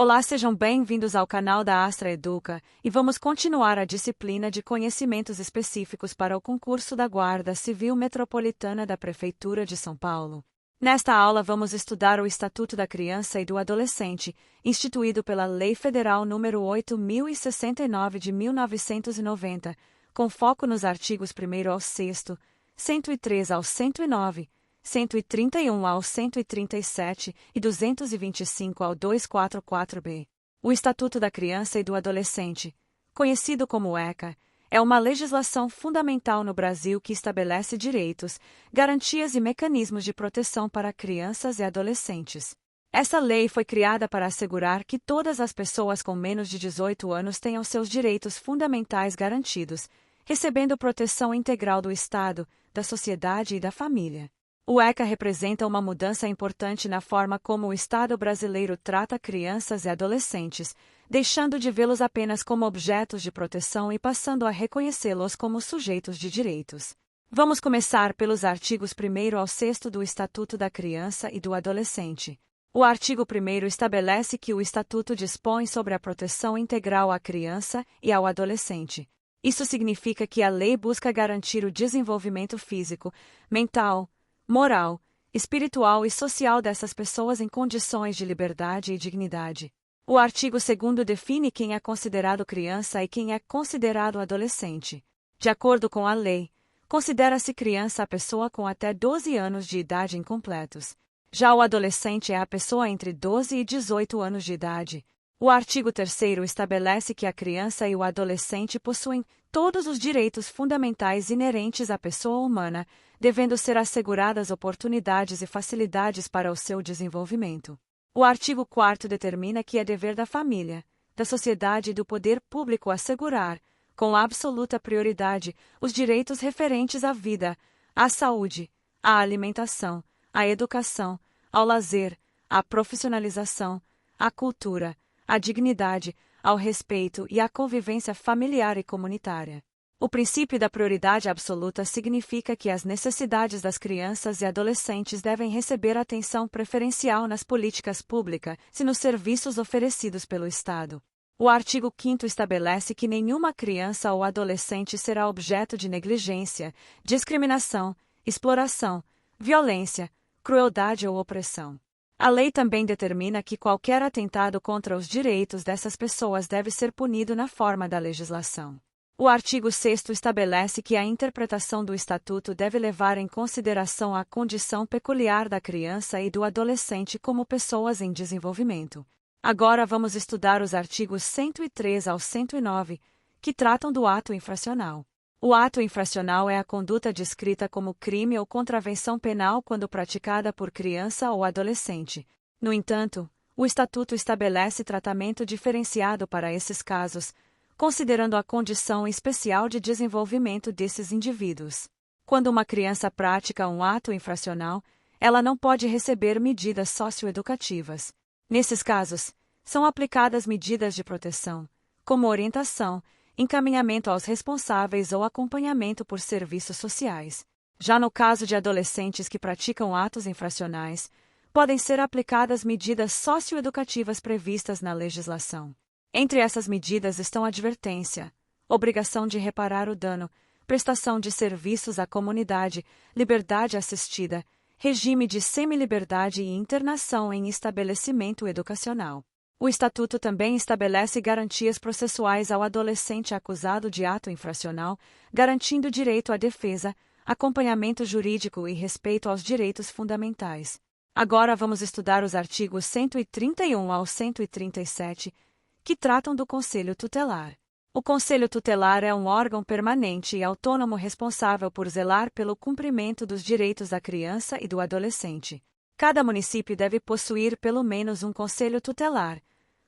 Olá, sejam bem-vindos ao canal da Astra Educa, e vamos continuar a disciplina de conhecimentos específicos para o concurso da Guarda Civil Metropolitana da Prefeitura de São Paulo. Nesta aula vamos estudar o Estatuto da Criança e do Adolescente, instituído pela Lei Federal nº 8.069 de 1990, com foco nos artigos 1º ao 6º, 103 ao 109, 131 ao 137 e 225 ao 244b. O Estatuto da Criança e do Adolescente, conhecido como ECA, é uma legislação fundamental no Brasil que estabelece direitos, garantias e mecanismos de proteção para crianças e adolescentes. Essa lei foi criada para assegurar que todas as pessoas com menos de 18 anos tenham seus direitos fundamentais garantidos, recebendo proteção integral do Estado, da sociedade e da família. O ECA representa uma mudança importante na forma como o Estado brasileiro trata crianças e adolescentes, deixando de vê-los apenas como objetos de proteção e passando a reconhecê-los como sujeitos de direitos. Vamos começar pelos artigos 1º ao 6º do Estatuto da Criança e do Adolescente. O artigo 1º estabelece que o Estatuto dispõe sobre a proteção integral à criança e ao adolescente. Isso significa que a lei busca garantir o desenvolvimento físico, mental, moral, espiritual e social dessas pessoas em condições de liberdade e dignidade. O artigo 2º define quem é considerado criança e quem é considerado adolescente. De acordo com a lei, considera-se criança a pessoa com até 12 anos de idade incompletos. Já o adolescente é a pessoa entre 12 e 18 anos de idade. O artigo 3º estabelece que a criança e o adolescente possuem todos os direitos fundamentais inerentes à pessoa humana, devendo ser asseguradas oportunidades e facilidades para o seu desenvolvimento. O artigo 4º determina que é dever da família, da sociedade e do poder público assegurar, com absoluta prioridade, os direitos referentes à vida, à saúde, à alimentação, à educação, ao lazer, à profissionalização, à cultura, à dignidade, ao respeito e à convivência familiar e comunitária. O princípio da prioridade absoluta significa que as necessidades das crianças e adolescentes devem receber atenção preferencial nas políticas públicas e nos serviços oferecidos pelo Estado. O artigo 5º estabelece que nenhuma criança ou adolescente será objeto de negligência, discriminação, exploração, violência, crueldade ou opressão. A lei também determina que qualquer atentado contra os direitos dessas pessoas deve ser punido na forma da legislação. O artigo 6º estabelece que a interpretação do Estatuto deve levar em consideração a condição peculiar da criança e do adolescente como pessoas em desenvolvimento. Agora vamos estudar os artigos 103 ao 109, que tratam do ato infracional. O ato infracional é a conduta descrita como crime ou contravenção penal quando praticada por criança ou adolescente. No entanto, o Estatuto estabelece tratamento diferenciado para esses casos, considerando a condição especial de desenvolvimento desses indivíduos. Quando uma criança pratica um ato infracional, ela não pode receber medidas socioeducativas. Nesses casos, são aplicadas medidas de proteção, como orientação, encaminhamento aos responsáveis ou acompanhamento por serviços sociais. Já no caso de adolescentes que praticam atos infracionais, podem ser aplicadas medidas socioeducativas previstas na legislação. Entre essas medidas estão advertência, obrigação de reparar o dano, prestação de serviços à comunidade, liberdade assistida, regime de semiliberdade e internação em estabelecimento educacional. O Estatuto também estabelece garantias processuais ao adolescente acusado de ato infracional, garantindo direito à defesa, acompanhamento jurídico e respeito aos direitos fundamentais. Agora vamos estudar os artigos 131 ao 137, que tratam do Conselho Tutelar. O Conselho Tutelar é um órgão permanente e autônomo responsável por zelar pelo cumprimento dos direitos da criança e do adolescente. Cada município deve possuir pelo menos um conselho tutelar,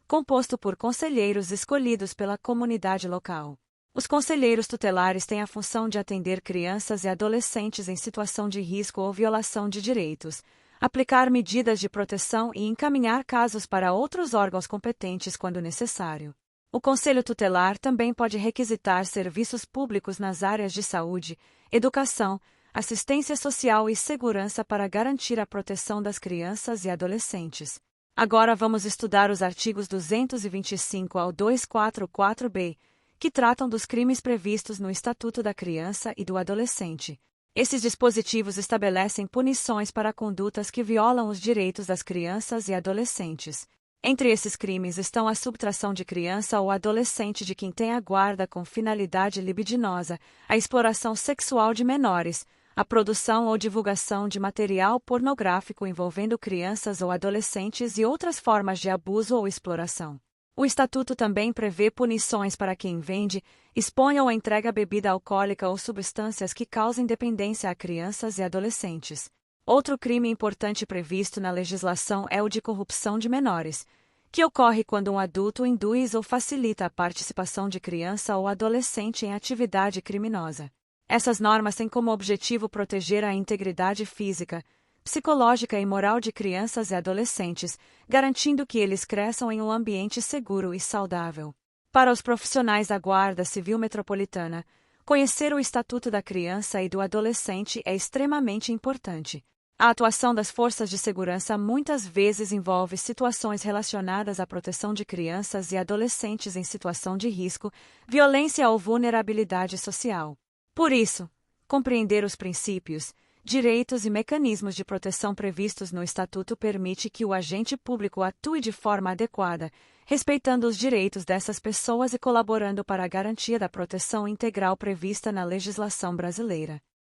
composto por conselheiros escolhidos pela comunidade local. Os conselheiros tutelares têm a função de atender crianças e adolescentes em situação de risco ou violação de direitos, aplicar medidas de proteção e encaminhar casos para outros órgãos competentes quando necessário. O Conselho Tutelar também pode requisitar serviços públicos nas áreas de saúde, educação, assistência social e segurança para garantir a proteção das crianças e adolescentes. Agora vamos estudar os artigos 225 ao 244-B, que tratam dos crimes previstos no Estatuto da Criança e do Adolescente. Esses dispositivos estabelecem punições para condutas que violam os direitos das crianças e adolescentes. Entre esses crimes estão a subtração de criança ou adolescente de quem tem a guarda com finalidade libidinosa, a exploração sexual de menores, a produção ou divulgação de material pornográfico envolvendo crianças ou adolescentes e outras formas de abuso ou exploração. O Estatuto também prevê punições para quem vende, expõe ou entrega bebida alcoólica ou substâncias que causem dependência a crianças e adolescentes. Outro crime importante previsto na legislação é o de corrupção de menores, que ocorre quando um adulto induz ou facilita a participação de criança ou adolescente em atividade criminosa. Essas normas têm como objetivo proteger a integridade física, psicológica e moral de crianças e adolescentes, garantindo que eles cresçam em um ambiente seguro e saudável. Para os profissionais da Guarda Civil Metropolitana, conhecer o Estatuto da Criança e do Adolescente é extremamente importante. A atuação das forças de segurança muitas vezes envolve situações relacionadas à proteção de crianças e adolescentes em situação de risco, violência ou vulnerabilidade social. Por isso, compreender os princípios, direitos e mecanismos de proteção previstos no Estatuto permite que o agente público atue de forma adequada, respeitando os direitos dessas pessoas e colaborando para a garantia da proteção integral prevista na legislação brasileira.